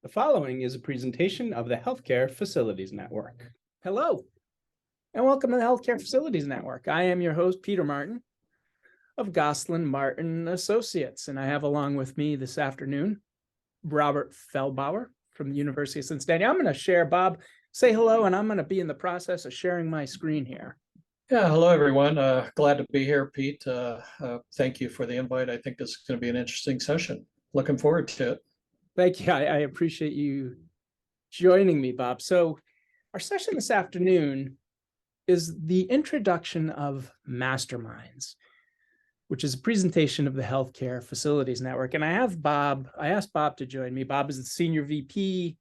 The following is a presentation of the Healthcare Facilities Network. Hello, and welcome to the Healthcare Facilities Network. I am your host, Peter Martin of Goslin Martin Associates, and I have along with me this afternoon, Robert Feldbauer from the University of Cincinnati. I'm going to share, Bob, say hello, and I'm going to be in the process of sharing my screen here. Yeah, hello, everyone. Glad to be here, Pete. Thank you for the invite. I think this is going to be an interesting session. Looking forward to it. Thank you. I appreciate you joining me, Bob. So our session this afternoon is the introduction of Masterminds, which is a presentation of the Healthcare Facilities Network. And I asked Bob to join me. Bob is the Senior VP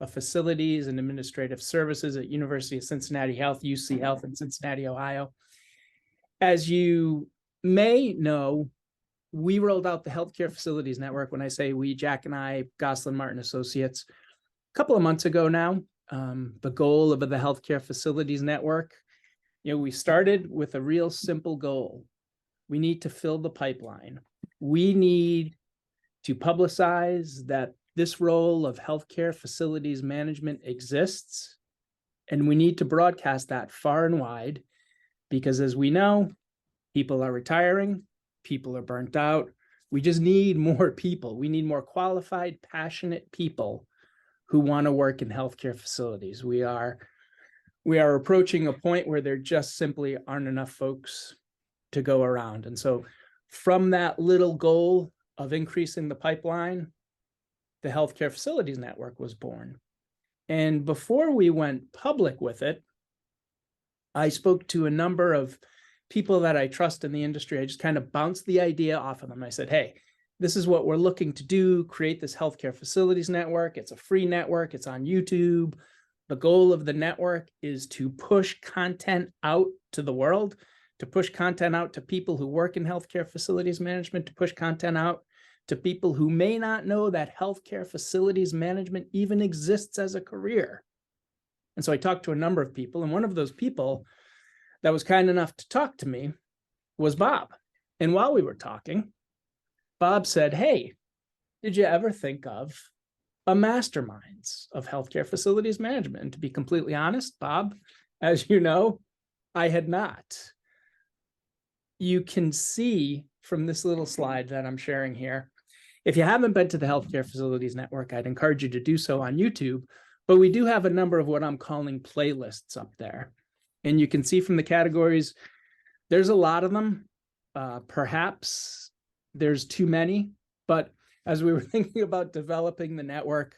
of Facilities and Administrative Services at University of Cincinnati Health, UC Health in Cincinnati, Ohio. As you may know, we rolled out the Healthcare Facilities Network. When I say we, Jack and I, Goslin Martin Associates, a couple of months ago now. The goal of the Healthcare Facilities Network, we started with a real simple goal. We need to fill the pipeline. We need to publicize that this role of healthcare facilities management exists, and we need to broadcast that far and wide because, as we know, people are retiring, people are burnt out. We just need more people. We need more qualified, passionate people who want to work in healthcare facilities. We are approaching a point where there just simply aren't enough folks to go around. And so from that little goal of increasing the pipeline, the Healthcare Facilities Network was born. And before we went public with it, I spoke to a number of people that I trust in the industry. I just kind of bounced the idea off of them. I said, hey, this is what we're looking to do, create this Healthcare Facilities Network. It's a free network. It's on YouTube. The goal of the network is to push content out to the world, to push content out to people who work in healthcare facilities management, to push content out to people who may not know that healthcare facilities management even exists as a career. And so I talked to a number of people, and one of those people that was kind enough to talk to me was Bob. And while we were talking, Bob said, hey, did you ever think of a Masterminds of healthcare facilities management? And to be completely honest, Bob, as you know, I had not. You can see from this little slide that I'm sharing here, if you haven't been to the Healthcare Facilities Network, I'd encourage you to do so on YouTube, but we do have a number of what I'm calling playlists up there. And you can see from the categories, there's a lot of them. Perhaps there's too many, but as we were thinking about developing the network,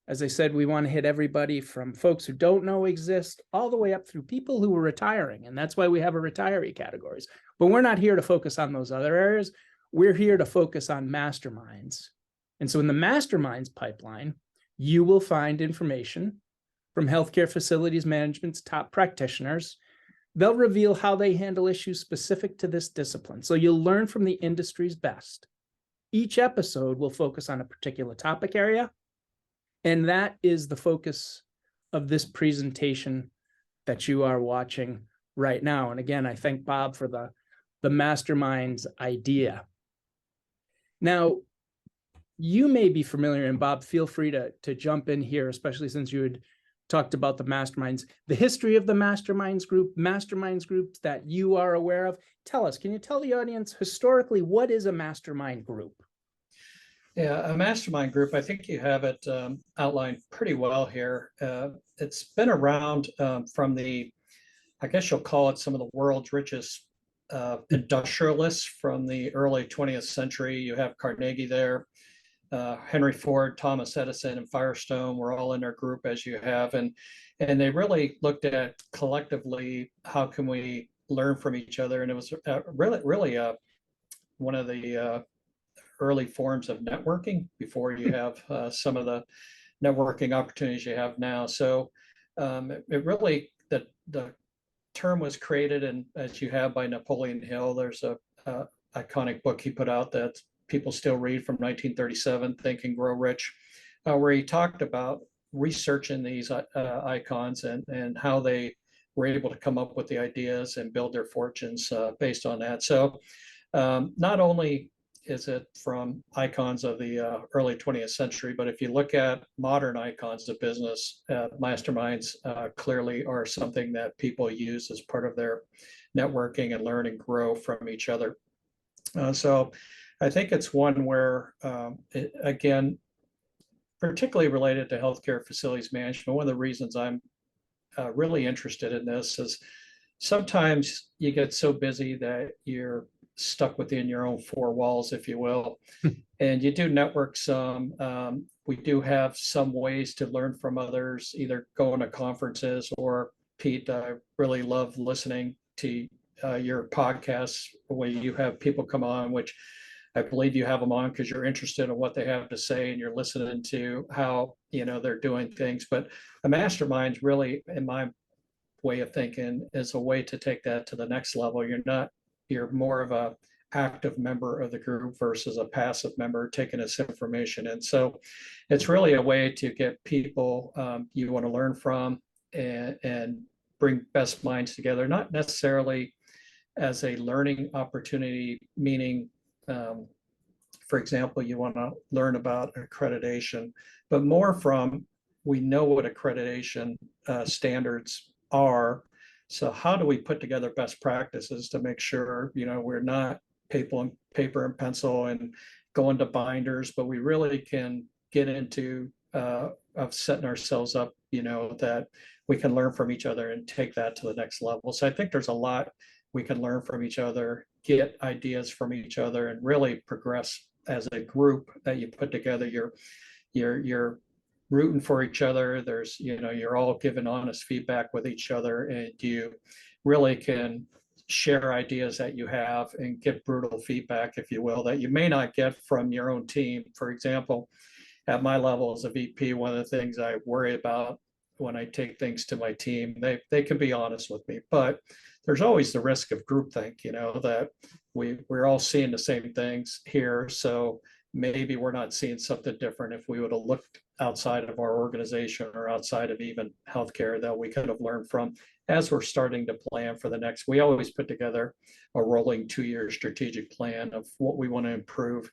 as I said, we want to hit everybody from folks who don't know exist all the way up through people who are retiring. And that's why we have a retiree categories. But we're not here to focus on those other areas. We're here to focus on masterminds. And so in the masterminds pipeline, you will find information from healthcare facilities management's top practitioners. They'll reveal how they handle issues specific to this discipline. So you'll learn from the industry's best. Each episode will focus on a particular topic area. And that is the focus of this presentation that you are watching right now. And again, I thank Bob for the Masterminds idea. Now, you may be familiar, and Bob, feel free to jump in here, especially since you had talked about the Masterminds, the history of the Masterminds groups that you are aware of. Can you tell the audience historically, what is a mastermind group? Yeah, a mastermind group, I think you have it outlined pretty well here. It's been around from I guess you'll call it some of the world's richest industrialists from the early 20th century. You have Carnegie there, Henry Ford, Thomas Edison, and Firestone were all in their group, as you have. And they really looked at collectively, how can we learn from each other? And it was really one of the early forms of networking before you have some of the networking opportunities you have now. So it really, the term was created, and as you have, by Napoleon Hill. There's a iconic book he put out that people still read from 1937, Think and Grow Rich, where he talked about researching these icons and how they were able to come up with the ideas and build their fortunes based on that. So not only is it from icons of the early 20th century. But if you look at modern icons of business, masterminds clearly are something that people use as part of their networking and learn and grow from each other. So I think it's one where, again, particularly related to healthcare facilities management, one of the reasons I'm really interested in this is sometimes you get so busy that you're stuck within your own four walls, if you will, and you do network some. We do have some ways to learn from others, either going to conferences or Pete, I really love listening to your podcasts where you have people come on, which I believe you have them on because you're interested in what they have to say and you're listening to how, they're doing things. But a mastermind really, in my way of thinking, is a way to take that to the next level. You're more of a active member of the group versus a passive member taking this information in. So it's really a way to get people you want to learn from and bring best minds together, not necessarily as a learning opportunity, meaning, for example, you want to learn about accreditation, but more from, we know what accreditation standards are. So how do we put together best practices to make sure, we're not paper and pencil and going to binders, but we really can get into of setting ourselves up, that we can learn from each other and take that to the next level. So I think there's a lot we can learn from each other, get ideas from each other, and really progress as a group that you put together. You're rooting for each other. There's, you're all giving honest feedback with each other, and you really can share ideas that you have and get brutal feedback, if you will, that you may not get from your own team. For example, at my level as a VP, one of the things I worry about when I take things to my team, they can be honest with me, but there's always the risk of groupthink, that we're all seeing the same things here. So maybe we're not seeing something different. If we would have looked outside of our organization or outside of even healthcare that we could have learned from as we're starting to plan for the next. We always put together a rolling 2-year strategic plan of what we want to improve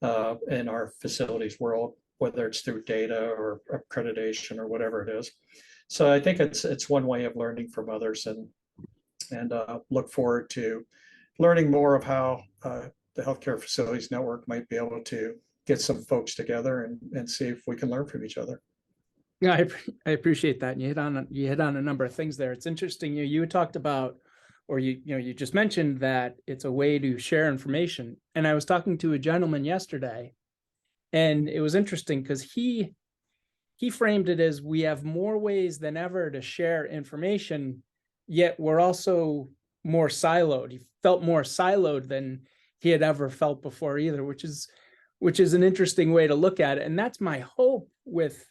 in our facilities world, whether it's through data or accreditation or whatever it is. So I think it's one way of learning from others, and look forward to learning more of how the Healthcare Facilities Network might be able to get some folks together and see if we can learn from each other. Yeah, I appreciate that. And you hit on a number of things there. It's interesting. You talked about, or you just mentioned that it's a way to share information. And I was talking to a gentleman yesterday, and it was interesting because he framed it as, we have more ways than ever to share information, yet we're also more siloed. He felt more siloed than he had ever felt before either, which is an interesting way to look at it. And that's my hope with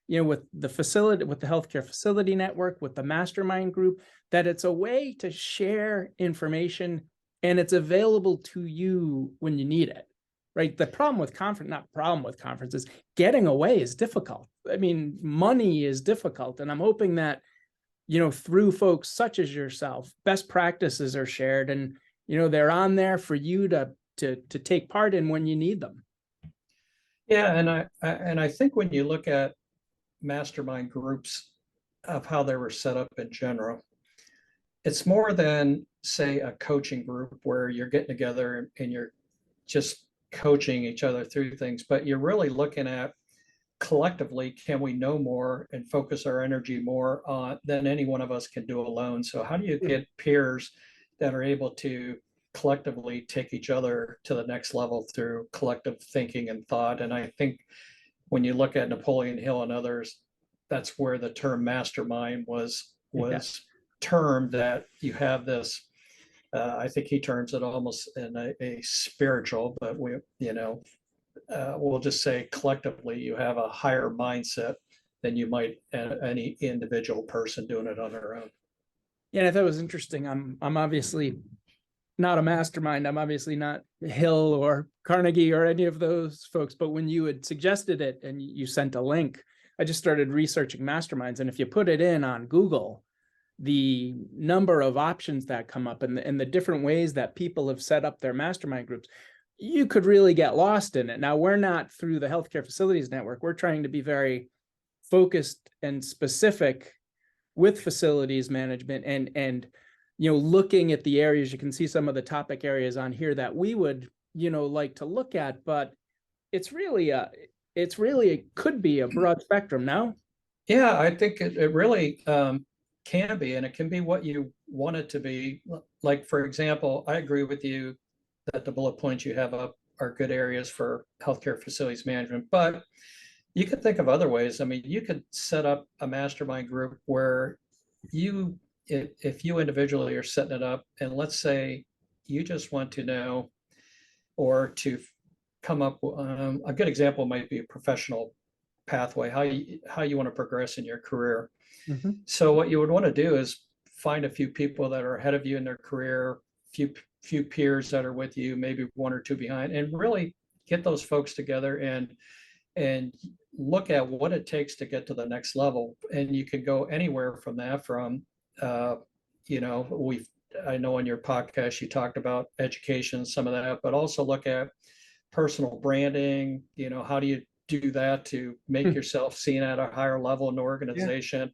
the facility, with the healthcare facility network, with the mastermind group, that it's a way to share information and it's available to you when you need it, right? The problem with conferences, getting away is difficult. I mean, money is difficult. And I'm hoping that, through folks such as yourself, best practices are shared and, they're on there for you to take part in when you need them. Yeah. And I think when you look at mastermind groups of how they were set up in general, it's more than, say, a coaching group where you're getting together and you're just coaching each other through things, but you're really looking at collectively, can we know more and focus our energy more on than any one of us can do alone? So how do you get peers that are able to collectively take each other to the next level through collective thinking and thought? And I think when you look at Napoleon Hill and others, that's where the term mastermind was termed, that you have this, I think he terms it almost in a spiritual, but we'll just say collectively you have a higher mindset than you might any individual person doing it on their own. Yeah, I thought it was interesting. I'm obviously not a mastermind. I'm obviously not Hill or Carnegie or any of those folks, but when you had suggested it and you sent a link, I just started researching masterminds. And if you put it in on Google, the number of options that come up and the different ways that people have set up their mastermind groups, you could really get lost in it. Now, we're not through the healthcare facilities network. We're trying to be very focused and specific with facilities management and looking at the areas. You can see some of the topic areas on here that we would like to look at, but it could be a broad spectrum now. Yeah, I think it really can be, and it can be what you want it to be. Like, for example, I agree with you that the bullet points you have up are good areas for healthcare facilities management, but you could think of other ways. I mean, you could set up a mastermind group where if you individually are setting it up, and let's say you just want to know or to come up, a good example might be a professional pathway, how you want to progress in your career. Mm-hmm. So what you would want to do is find a few people that are ahead of you in their career, few peers that are with you, maybe one or two behind, and really get those folks together and look at what it takes to get to the next level. And you can go anywhere from that, from I know on your podcast you talked about education, some of that, but also look at personal branding. How do you do that to make yourself seen at a higher level in the organization?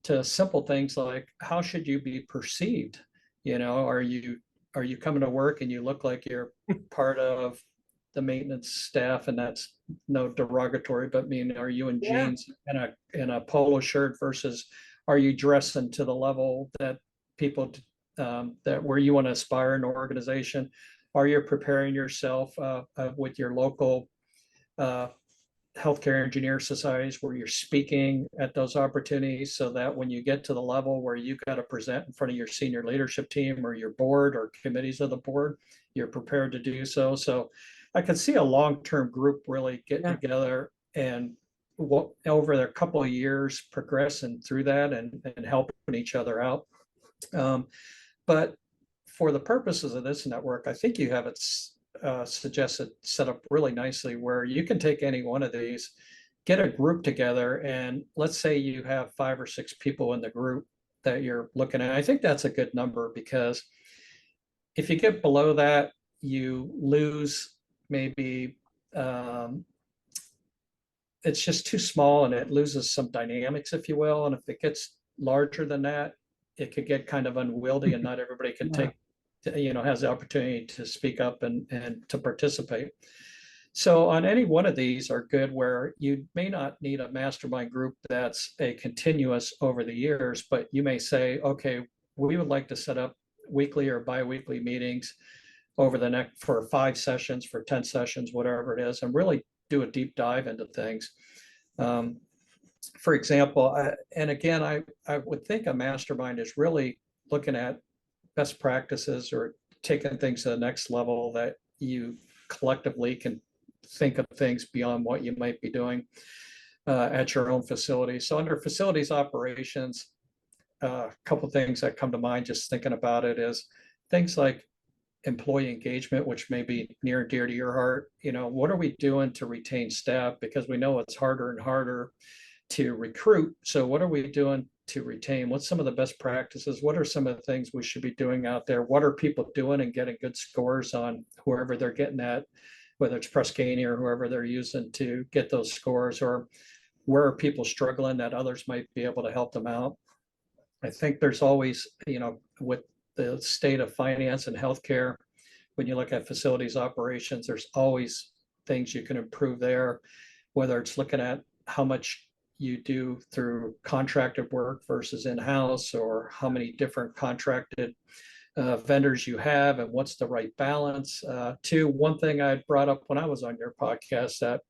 To simple things like, how should you be perceived? Are you coming to work and you look like you're part of the maintenance staff? And that's no derogatory, but are you in jeans and a polo shirt, versus are you dressing to the level that people that where you want to aspire in an organization? Are you preparing yourself with your local healthcare engineer societies, where you're speaking at those opportunities, so that when you get to the level where you got to present in front of your senior leadership team or your board or committees of the board, you're prepared to do so? So I can see a long-term group really getting together and over a couple of years progressing through that and helping each other out. But for the purposes of this network, I think you have it suggested set up really nicely, where you can take any one of these, get a group together, and let's say you have 5 or 6 people in the group that you're looking at. I think that's a good number, because if you get below that, you lose maybe it's just too small and it loses some dynamics, if you will. And if it gets larger than that, it could get kind of unwieldy, and not everybody can has the opportunity to speak up and to participate. So on any one of these are good, where you may not need a mastermind group that's a continuous over the years, but you may say, okay, we would like to set up weekly or bi-weekly meetings over the next for 5 sessions, for 10 sessions, whatever it is, and really do a deep dive into things. For example, I would think a mastermind is really looking at best practices or taking things to the next level, that you collectively can think of things beyond what you might be doing at your own facility. So under facilities operations, a couple of things that come to mind just thinking about it is things like employee engagement, which may be near and dear to your heart. What are we doing to retain staff? Because we know it's harder and harder to recruit. So what are we doing to retain? What's some of the best practices? What are some of the things we should be doing out there? What are people doing and getting good scores on whoever they're getting at, whether it's Press Ganey or whoever they're using to get those scores? Or where are people struggling that others might be able to help them out? I think there's always, with the state of finance and healthcare, when you look at facilities operations, there's always things you can improve there, whether it's looking at how much you do through contracted work versus in-house, or how many different contracted vendors you have, and what's the right balance. One thing I brought up when I was on your podcast that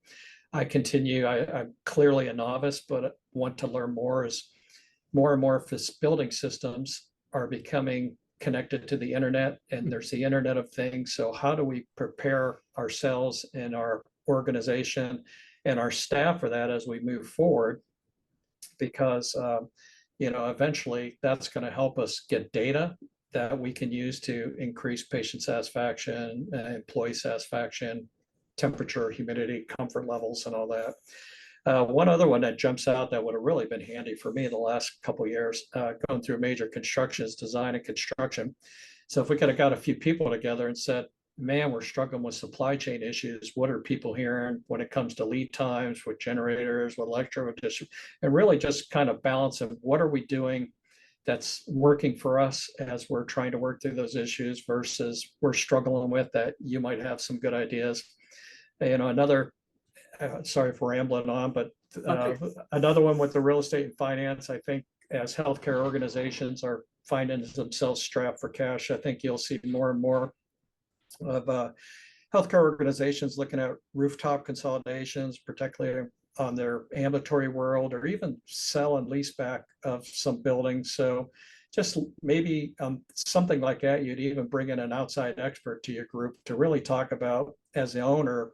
I'm clearly a novice, but want to learn more, is more and more building systems are becoming connected to the internet, and there's the Internet of Things. So how do we prepare ourselves and our organization and our staff for that as we move forward? Because eventually that's going to help us get data that we can use to increase patient satisfaction, employee satisfaction, temperature, humidity, comfort levels, and all that. One other one that jumps out that would have really been handy for me the last couple of years, going through major construction, is design and construction. So if we could have got a few people together and said, man, we're struggling with supply chain issues. What are people hearing when it comes to lead times with generators, with and really just kind of balancing what are we doing that's working for us as we're trying to work through those issues versus we're struggling with that you might have some good ideas. Another, sorry for rambling on, but another one with the real estate and finance, I think as healthcare organizations are finding themselves strapped for cash, I think you'll see more and more of healthcare organizations looking at rooftop consolidations, particularly on their ambulatory world, or even sell and lease back of some buildings. So just maybe something like that, you'd even bring in an outside expert to your group to really talk about, as the owner,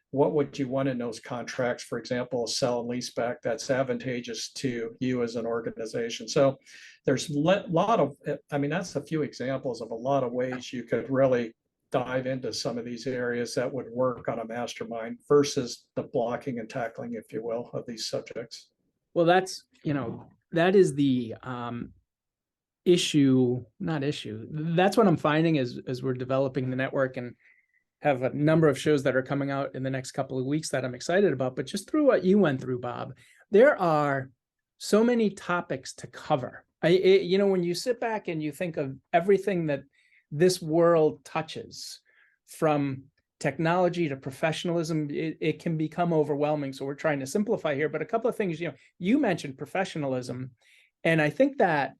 what would you want in those contracts, for example, a sell and lease back that's advantageous to you as an organization. So there's a lot of, I mean, that's a few examples of a lot of ways you could really dive into some of these areas that would work on a mastermind versus the blocking and tackling, if you will, of these subjects. Well, that's, that is the that's what I'm finding as we're developing the network and have a number of shows that are coming out in the next couple of weeks that I'm excited about. But just through what you went through, Bob, there are so many topics to cover. When you sit back and you think of everything that this world touches, from technology to professionalism, it can become overwhelming. So we're trying to simplify here. But a couple of things, you mentioned professionalism, and I think that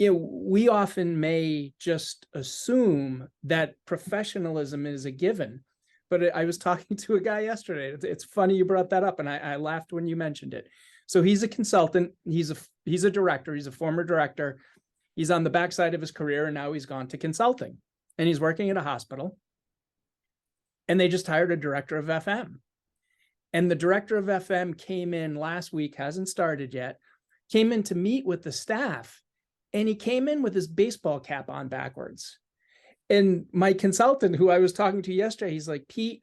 we often may just assume that professionalism is a given. But I was talking to a guy yesterday. It's funny you brought that up, and I laughed when you mentioned it. So he's a consultant. He's a director. He's a former director. He's on the backside of his career, and now he's gone to consulting. And he's working at a hospital. And they just hired a director of FM. And the director of FM came in last week, hasn't started yet, came in to meet with the staff. And he came in with his baseball cap on backwards. And my consultant, who I was talking to yesterday, he's like, Pete,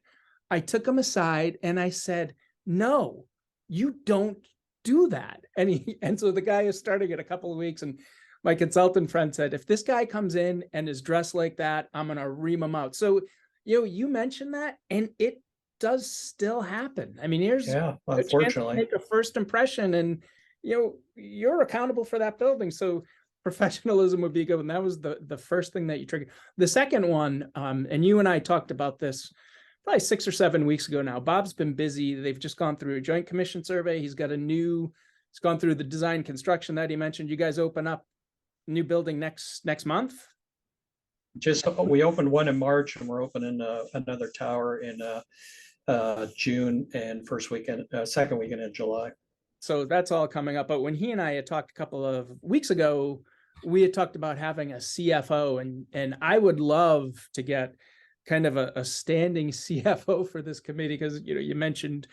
I took him aside and I said, no, you don't do that. And so the guy is starting in a couple of weeks. And my consultant friend said, if this guy comes in and is dressed like that, I'm going to ream him out. So, you mentioned that, and it does still happen. I mean, here's unfortunately, a chance to make a first impression, and you're accountable for that building. So professionalism would be good. And that was the first thing that you triggered. The second one, and you and I talked about this probably 6 or 7 weeks ago now. Bob's been busy. They've just gone through a joint commission survey. He's gone through the design construction that he mentioned. You guys open up a new building next month? We opened one in March, and we're opening another tower in June and second weekend in July. So that's all coming up. But when he and I had talked a couple of weeks ago, we had talked about having a CFO, and I would love to get kind of a standing CFO for this committee, because you mentioned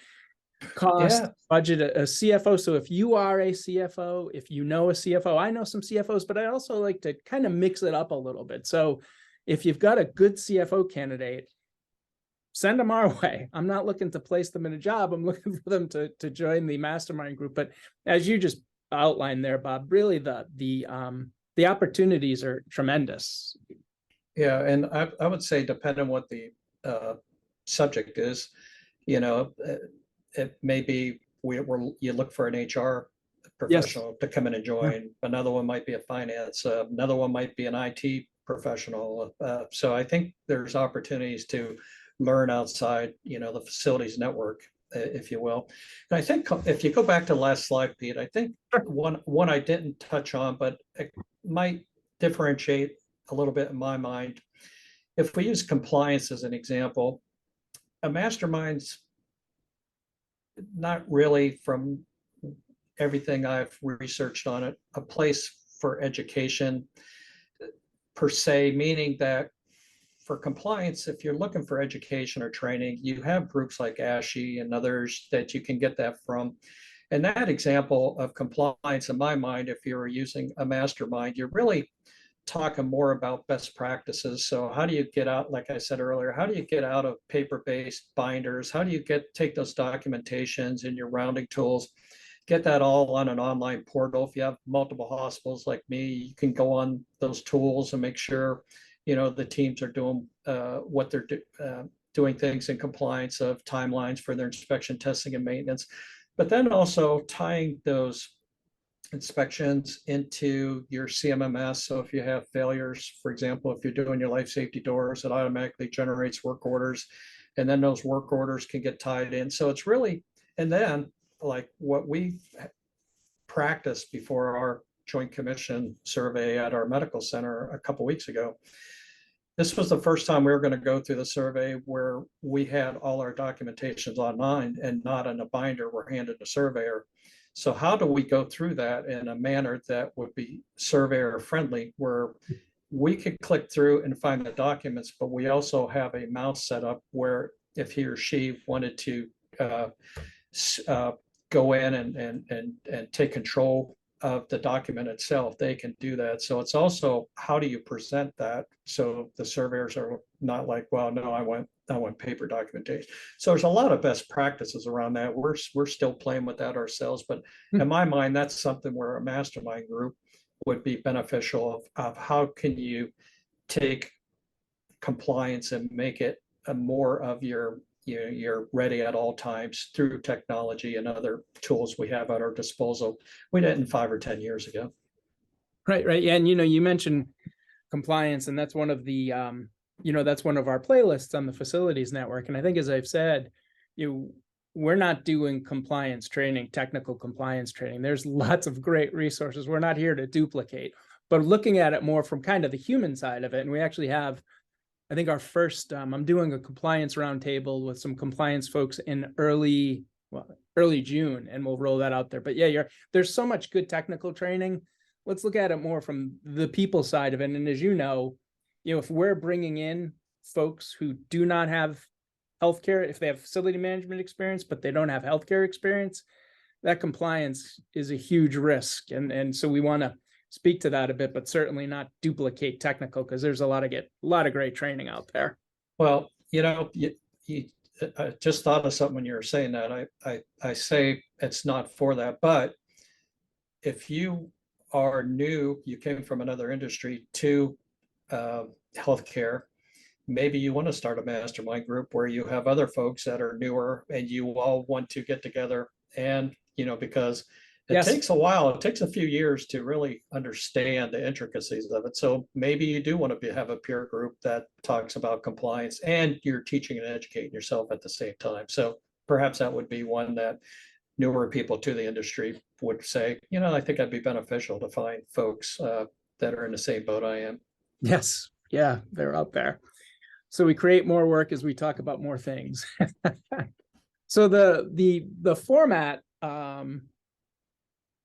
cost, budget, a CFO. So if you are a CFO, if you know a CFO, I know some CFOs, but I also like to kind of mix it up a little bit. So if you've got a good CFO candidate, send them our way. I'm not looking to place them in a job. I'm looking for them to join the mastermind group. But as you just outlined there, Bob, really the opportunities are tremendous. Yeah, and I would say, depending on what the subject is, it may be you look for an HR professional to come in and join. Another one might be a finance. Another one might be an IT professional. So I think there's opportunities to learn outside, the facilities network, if you will. And I think if you go back to the last slide, Pete, I think one I didn't touch on, but it might differentiate a little bit in my mind. If we use compliance as an example, a mastermind's not really, from everything I've researched on it, a place for education per se, meaning that for compliance, if you're looking for education or training, you have groups like ASHE and others that you can get that from. And that example of compliance, in my mind, if you're using a mastermind, you're really talking more about best practices. So how do you get out, like I said earlier, how do you get out of paper-based binders? How do you take those documentations and your rounding tools, get that all on an online portal? If you have multiple hospitals like me, you can go on those tools and make sure the teams are doing what they're doing things in compliance of timelines for their inspection, testing, and maintenance, but then also tying those inspections into your CMMS. So if you have failures, for example, if you're doing your life safety doors, it automatically generates work orders, and then those work orders can get tied in. So it's really, and then like what we practiced before our Joint Commission survey at our medical center a couple of weeks ago. This was the first time we were going to go through the survey where we had all our documentations online and not in a binder we're handed a surveyor. So how do we go through that in a manner that would be surveyor friendly, where we could click through and find the documents, but we also have a mouse set up where if he or she wanted to go in and take control of the document itself, they can do that. So it's also, how do you present that so the surveyors are not like, well, no, I want paper documentation. So there's a lot of best practices around that. We're still playing with that ourselves, but in my mind, that's something where a mastermind group would be beneficial of how can you take compliance and make it a more of you're ready at all times through technology and other tools we have at our disposal. We didn't 5 or 10 years ago. Right. Yeah. And, you mentioned compliance, and that's one of the, that's one of our playlists on the facilities network. And I think, as I've said, we're not doing compliance training, technical compliance training. There's lots of great resources. We're not here to duplicate, but looking at it more from kind of the human side of it. And we actually have, I think, our first, I'm doing a compliance roundtable with some compliance folks in early June, and we'll roll that out there. But yeah, there's so much good technical training. Let's look at it more from the people side of it. And as you know, if we're bringing in folks who do not have healthcare, if they have facility management experience, but they don't have healthcare experience, that compliance is a huge risk. And so we want to speak to that a bit, but certainly not duplicate technical, because there's a lot of great training out there. Well, I just thought of something when you were saying that. I say it's not for that, but if you are new, you came from another industry to healthcare, maybe you want to start a mastermind group where you have other folks that are newer and you all want to get together, and because it takes a while. It takes a few years to really understand the intricacies of it. So maybe you do want to have a peer group that talks about compliance, and you're teaching and educating yourself at the same time. So perhaps that would be one that newer people to the industry would say, I think that'd be beneficial to find folks that are in the same boat I am. Yes. Yeah, they're out there. So we create more work as we talk about more things. So the format,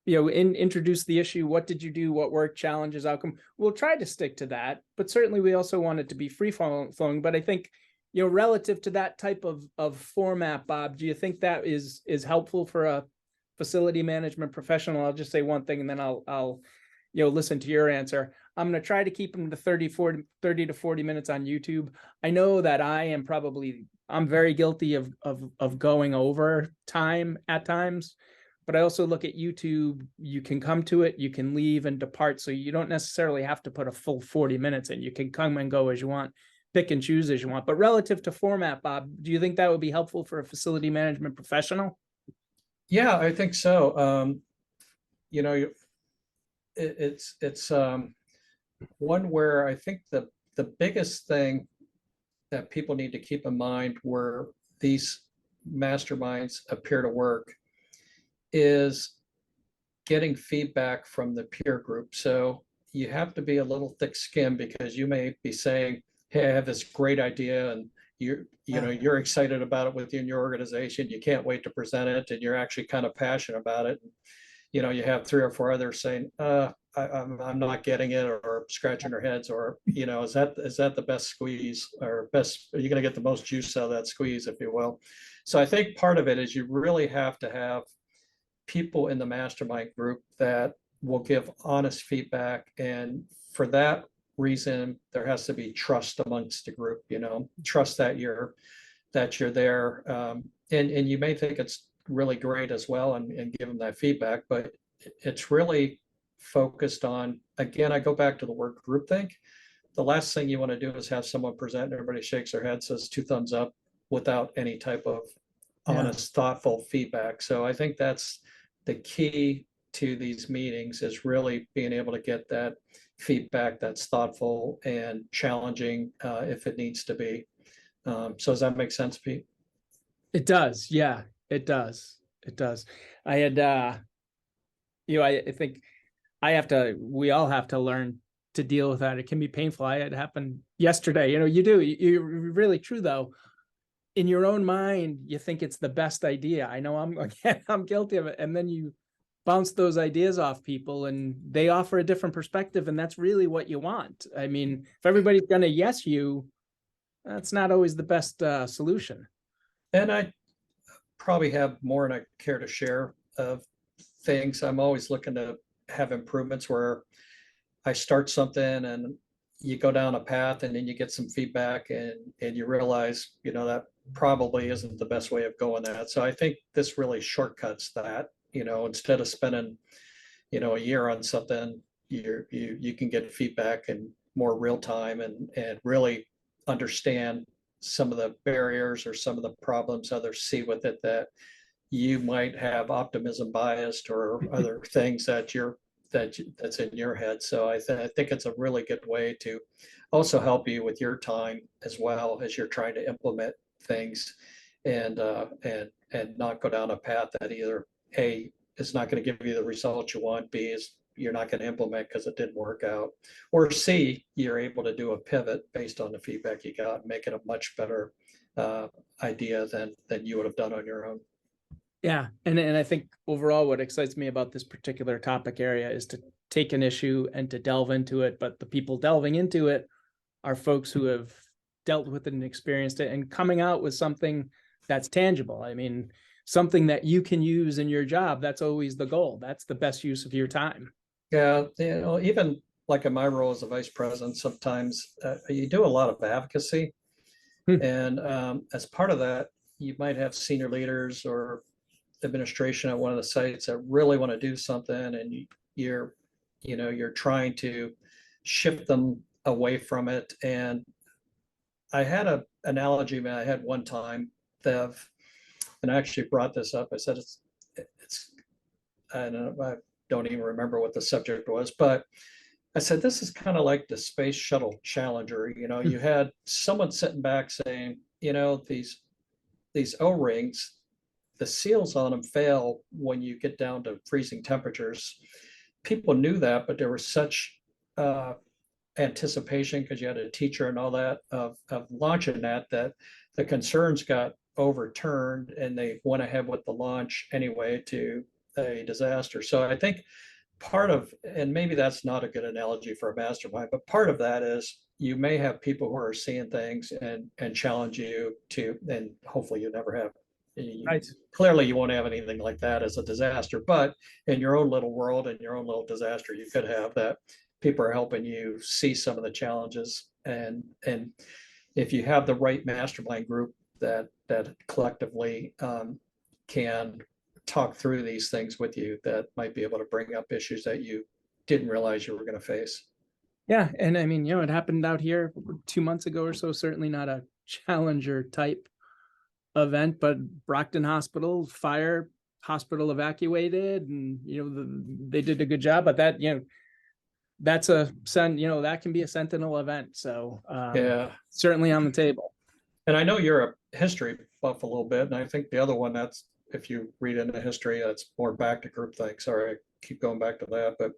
introduce the issue. What did you do? What worked? Challenges, outcome. We'll try to stick to that, but certainly we also want it to be free flowing. But I think, relative to that type of format, Bob, do you think that is helpful for a facility management professional? I'll just say one thing, and then I'll listen to your answer. I'm going to try to keep them to 30 to 40 minutes on YouTube. I know that I'm very guilty of going over time at times. But I also look at YouTube. You can come to it, you can leave and depart. So you don't necessarily have to put a full 40 minutes in. You can come and go as you want, pick and choose as you want. But relative to format, Bob, do you think that would be helpful for a facility management professional? Yeah, I think so. It's one where I think the biggest thing that people need to keep in mind where these masterminds appear to work is getting feedback from the peer group. So you have to be a little thick-skinned, because you may be saying, hey, I have this great idea, and you're excited about it within your organization. You can't wait to present it, and you're actually kind of passionate about it. You have 3 or 4 others saying, I'm not getting it, or scratching their heads, or, is that the best squeeze, or are you going to get the most juice out of that squeeze, if you will? So I think part of it is you really have to have people in the mastermind group that will give honest feedback. And for that reason, there has to be trust amongst the group, trust that you're there. And you may think it's really great as well, and give them that feedback, but it's really focused on, again, I go back to the word groupthink. the last thing you want to do is have someone present and everybody shakes their head, says 2 thumbs up without any type of honest, thoughtful feedback. So I think that's the key to these meetings, is really being able to get that feedback that's thoughtful and challenging if it needs to be. So does that make sense, Pete? It does. Yeah, it does. It does. I had, I think we all have to learn to deal with that. It can be painful. I had happened yesterday. You're really true though. In your own mind, you think it's the best idea. I know I'm guilty of it. And then you bounce those ideas off people and they offer a different perspective. And that's really what you want. I mean, if everybody's going to yes you, that's not always the best solution. And I probably have more than I care to share of things. I'm always looking to have improvements where I start something and you go down a path and then you get some feedback and you realize, that probably isn't the best way of going that. So I think this really shortcuts that, instead of spending, a year on something, you can get feedback in more real time and really understand some of the barriers or some of the problems others see with it, that you might have optimism biased or other things that's in your head. So I think it's a really good way to also help you with your time as well as you're trying to implement things and not go down a path that either A, is not going to give you the results you want, B, is you're not going to implement because it didn't work out, or C, you're able to do a pivot based on the feedback you got and make it a much better idea than you would have done on your own. Yeah. And I think overall what excites me about this particular topic area is to take an issue and to delve into it. But the people delving into it are folks who have dealt with it and experienced it and coming out with something that's tangible. I mean, something that you can use in your job. That's always the goal. That's the best use of your time. Yeah. Even like in my role as a vice president, sometimes you do a lot of advocacy. And as part of that, you might have senior leaders or administration at one of the sites that really want to do something, and you're trying to shift them away from it. And I had an analogy I had one time, and I actually brought this up. I said I don't even remember what the subject was, but I said this is kind of like the Space Shuttle Challenger. You had someone sitting back saying, these O-rings, the seals on them fail when you get down to freezing temperatures. People knew that, but there was such anticipation, because you had a teacher and all that, of launching that the concerns got overturned and they went ahead with the launch anyway to a disaster. So I think part of, and maybe that's not a good analogy for a mastermind, but part of that is you may have people who are seeing things and challenge you to, and hopefully you never have. Right. Clearly you won't have anything like that as a disaster, but in your own little world, in your own little disaster, you could have that people are helping you see some of the challenges. And if you have the right mastermind group that collectively can talk through these things with you, that might be able to bring up issues that you didn't realize you were going to face. Yeah. And I mean, it happened out here 2 months ago or so, certainly not a challenger type event, but Brockton Hospital, fire, hospital evacuated, and they did a good job. But that that's that can be a sentinel event. So yeah, certainly on the table. And I know you're a history buff a little bit, and I think the other one, that's, if you read into history, that's more back to groupthink. Sorry, I keep going back to that, but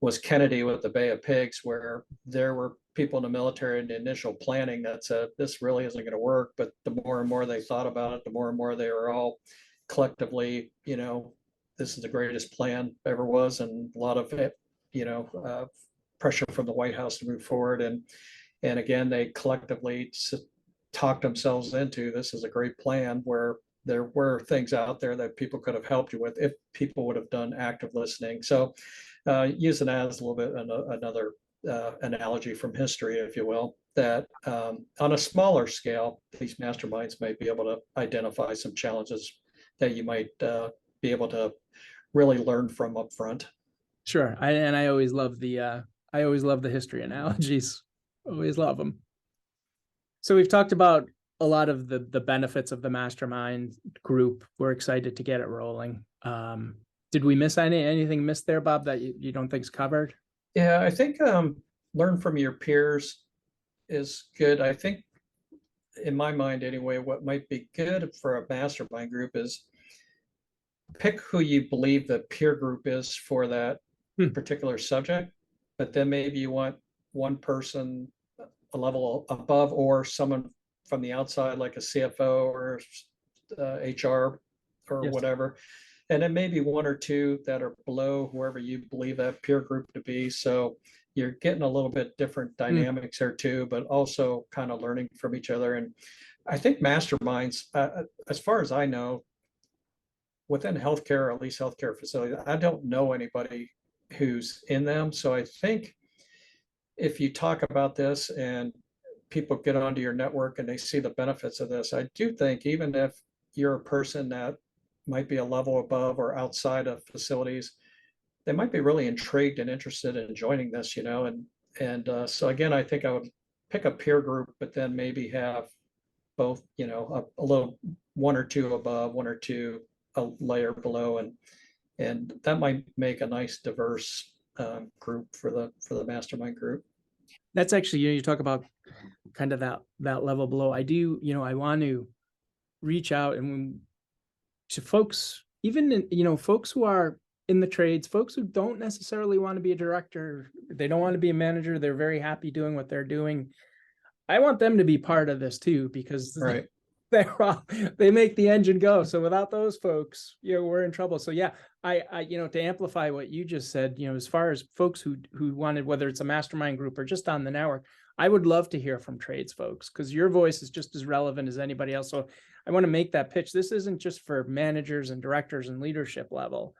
was Kennedy with the Bay of Pigs, where there were people in the military in the initial planning that said this really isn't going to work, but the more and more they thought about it, the more and more they were all collectively, this is the greatest plan ever was, and a lot of it, pressure from the White House to move forward, and again they collectively talked themselves into, this is a great plan, where there were things out there that people could have helped you with if people would have done active listening. So using that as a little bit another analogy from history, if you will, that on a smaller scale, these masterminds might be able to identify some challenges that you might be able to really learn from up front. Sure. I always love the history analogies. Always love them. So we've talked about a lot of the benefits of the mastermind group. We're excited to get it rolling. Did we miss anything missed there, Bob, that you don't think's covered? Yeah, I think learn from your peers is good. I think in my mind anyway, what might be good for a mastermind group is pick who you believe the peer group is for that particular subject, but then maybe you want one person a level above or someone from the outside, like a CFO or HR or Yes. whatever. And then maybe one or two that are below whoever you believe that peer group to be. So you're getting a little bit different dynamics there too, but also kind of learning from each other. And I think masterminds, as far as I know, within healthcare, or at least healthcare facilities, I don't know anybody who's in them. So I think if you talk about this and people get onto your network and they see the benefits of this, I do think even if you're a person that might be a level above or outside of facilities, they might be really intrigued and interested in joining this, and so again, I think I would pick a peer group, but then maybe have both, a little one or two above, one or two a layer below, and that might make a nice diverse group for the mastermind group. That's actually, you talk about kind of that level below. I do, I want to reach out and to folks, even folks who are in the trades, folks who don't necessarily want to be a director, they don't want to be a manager, they're very happy doing what they're doing. I want them to be part of this too, because Right. they make the engine go. So without those folks, we're in trouble. So yeah, I to amplify what you just said, as far as folks who wanted, whether it's a mastermind group or just on the network, I would love to hear from trades folks, because your voice is just as relevant as anybody else. So I want to make that pitch. This isn't just for managers and directors and leadership level.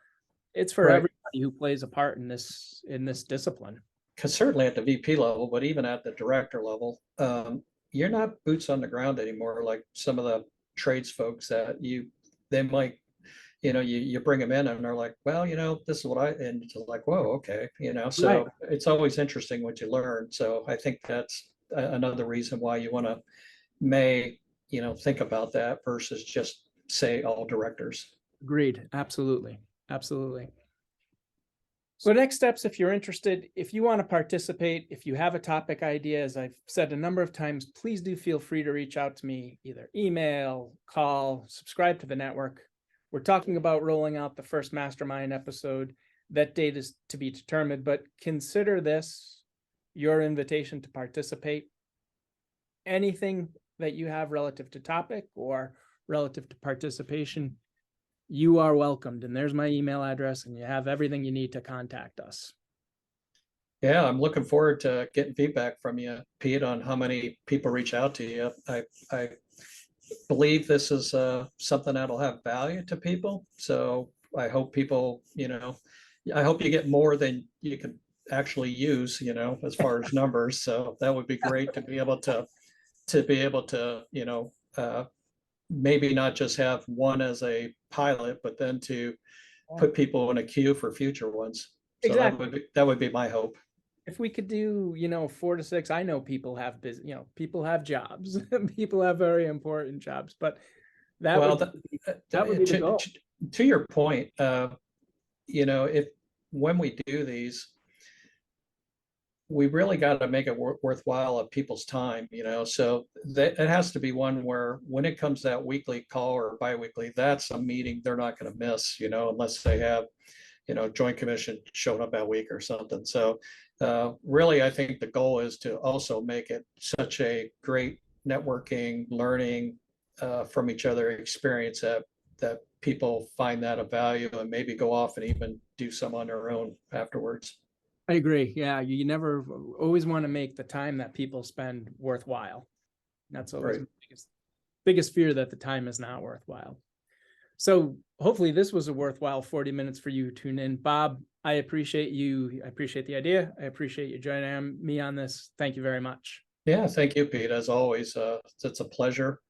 It's for everybody who plays a part in this discipline. Because certainly at the VP level, but even at the director level, you're not boots on the ground anymore, like some of the trades folks that they might, you bring them in and they're like, well, this is what and it's like, whoa, okay. So right. It's always interesting what you learn. So I think that's another reason why you want to think about that versus just say all directors. Agreed. Absolutely. Absolutely. So next steps, if you're interested, if you want to participate, if you have a topic idea, as I've said a number of times, please do feel free to reach out to me, either email, call, subscribe to the network. We're talking about rolling out the first mastermind episode. That date is to be determined, but consider this your invitation to participate. Anything that you have relative to topic or relative to participation, you are welcomed. And there's my email address, and you have everything you need to contact us. Yeah, I'm looking forward to getting feedback from you, Pete, on how many people reach out to you. I believe this is something that'll have value to people. So I hope people, I hope you get more than you can actually use, as far as numbers. So that would be great to be able to maybe not just have one as a pilot, but then to put people in a queue for future ones. So exactly. That would be my hope. If we could do, 4 to 6, I know people have people have jobs, people have very important jobs, but that would be the goal. To your point, when we do these, we really got to make it worthwhile of people's time, so that it has to be one where when it comes to that weekly call or biweekly, that's a meeting they're not going to miss, unless they have, Joint Commission showing up that week or something. So really, I think the goal is to also make it such a great networking, learning from each other experience that people find that of value and maybe go off and even do some on their own afterwards. I agree. Yeah, you never always want to make the time that people spend worthwhile. That's always the biggest fear, that the time is not worthwhile. So hopefully this was a worthwhile 40 minutes for you to tune in. Bob, I appreciate you. I appreciate the idea. I appreciate you joining me on this. Thank you very much. Yeah, thank you, Pete. As always, it's a pleasure.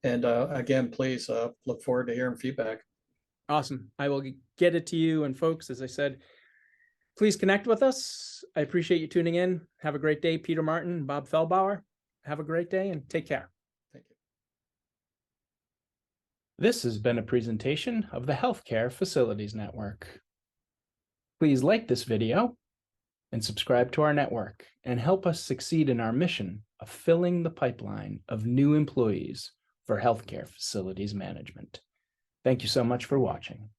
And again, please look forward to hearing feedback. Awesome. I will get it to you. And folks, as I said, Please connect with us. I appreciate you tuning in. Have a great day, Peter Martin, Bob Feldbauer. Have a great day and take care. Thank you. This has been a presentation of the Healthcare Facilities Network. Please like this video and subscribe to our network and help us succeed in our mission of filling the pipeline of new employees for healthcare facilities management. Thank you so much for watching.